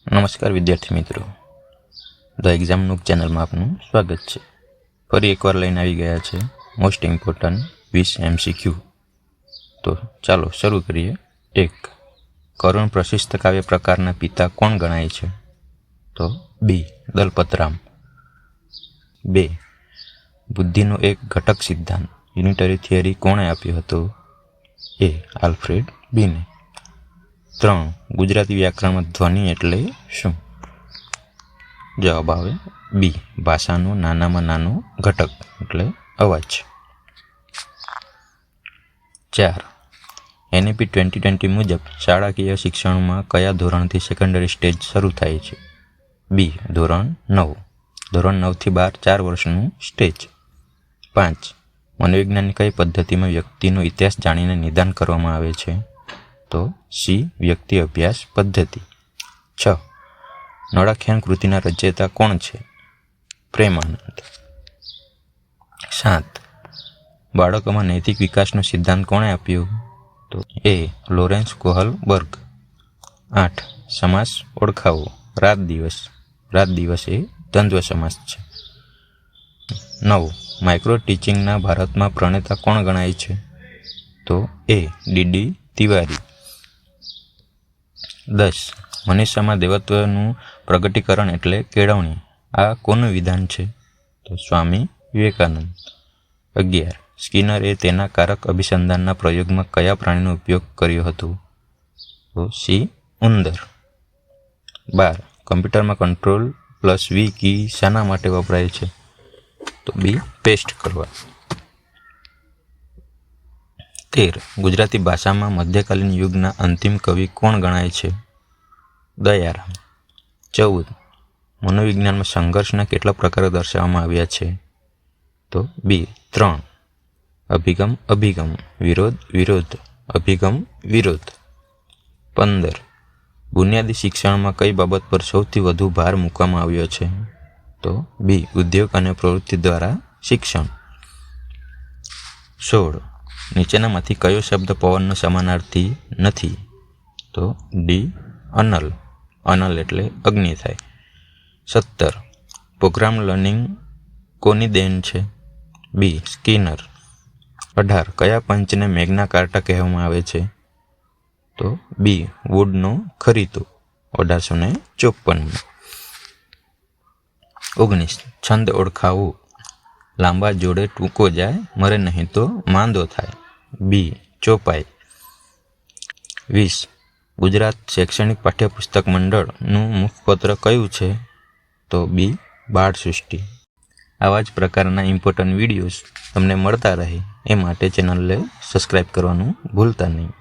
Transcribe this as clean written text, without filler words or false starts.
નમસ્કાર વિદ્યાર્થી મિત્રો, ધ એક્ઝામ નૂબ ચેનલમાં આપનું સ્વાગત છે. ફરી એકવાર લઈને આવી ગયા છે મોસ્ટ ઇમ્પોર્ટન્ટ 20 MCQ. તો ચાલો શરૂ કરીએ. 1. કરુણ પ્રશિસ્ત કાવ્ય પ્રકારના પિતા કોણ ગણાય છે? તો બી. દલપતરામ. 2. બુદ્ધિનો એક ઘટક સિદ્ધાંત યુનિટરી થિયરી કોણે આપ્યો હતો? એ. આલ્ફ્રેડ બીને. 3. ગુજરાતી વ્યાકરણમાં ધ્વનિ એટલે શું? જવાબ આવે બી. ભાષાનો નાનામાં નાનો ઘટક એટલે અવાજ. 4. NEP 2020 મુજબ શાળાકીય શિક્ષણમાં કયા ધોરણથી સેકન્ડરી સ્ટેજ શરૂ થાય છે? બી. ધોરણ 9. ધોરણ 9 થી 12 4 વર્ષનું સ્ટેજ. 5. મનોવિજ્ઞાનની કઈ પદ્ધતિમાં વ્યક્તિનો ઇતિહાસ જાણીને નિદાન કરવામાં આવે છે? તો સી. વ્યક્તિ અભ્યાસ પદ્ધતિ. 6. નળાખ્યાન કૃતિના રચયિતા કોણ છે? પ્રેમાનંદ. 7. બાળકોમાં નૈતિક વિકાસનો સિદ્ધાંત કોણે આપ્યો? તો એ. લોરેન્સ કોહલબર્ગ. 8. સમાસ ઓળખાવો. રાત દિવસ. રાત દિવસ એ દ્વંદ્વ સમાસ છે. 9. માઇક્રો ટીચિંગના ભારતમાં પ્રણેતા કોણ ગણાય છે? તો એ. ડી તિવારી. 10. મનુષ્યમાં દેવત્વનું પ્રગટીકરણ એટલે કેળવણી આ કોનું વિધાન છે? તો સ્વામી વિવેકાનંદ. 11. સ્કિનરે તેના કારક અભિસંધાનના પ્રયોગમાં કયા પ્રાણીનો ઉપયોગ કર્યો હતો? તો સી. ઉંદર. 12. કમ્પ્યુટરમાં Ctrl+V કી શાના માટે વપરાય છે? તો બી. પેસ્ટ કરવા. 13. ગુજરાતી ભાષામાં મધ્યકાલીન યુગના અંતિમ કવિ કોણ ગણાય છે? દયારામ. 14. મનોવિજ્ઞાનમાં સંઘર્ષના કેટલા પ્રકારો દર્શાવવામાં આવ્યા છે? તો બી. 3. અભિગમ, વિરોધ, અભિગમ, વિરોધ. 15. બુનિયાદી શિક્ષણમાં કઈ બાબત પર સૌથી વધુ ભાર મૂકવામાં આવ્યો છે? તો બી. ઉદ્યોગ અને પ્રવૃત્તિ દ્વારા શિક્ષણ. 16. નીચેનામાંથી કયો શબ્દ પવનનો સમાનાર્થી નથી? તો ડી. અનલ. અનલ એટલે અગ્નિ થાય. 17. પ્રોગ્રામ લર્નિંગ કોની દેન છે? બી. સ્કિનર. 18. કયા પંચને મેગ્ના કાર્ટા કહેવામાં આવે છે? તો બી. વુડનો ખરીદો 1854. 19. છંદ ઓળખાવો. લાંબા જોડે ટૂંકો જાય, મરે નહીં તો માંદો થાય. બી. ચોપાઈ. 20. ગુજરાત શૈક્ષણિક પાઠ્યપુસ્તક મંડળનું મુખપત્ર કયું છે? તો બી. બાળસૃષ્ટિ. આવા જ પ્રકારના ઇમ્પોર્ટન્ટ વિડીયોઝ તમને મળતા રહે એ માટે ચેનલને સબસ્ક્રાઈબ કરવાનું ભૂલતા નહીં.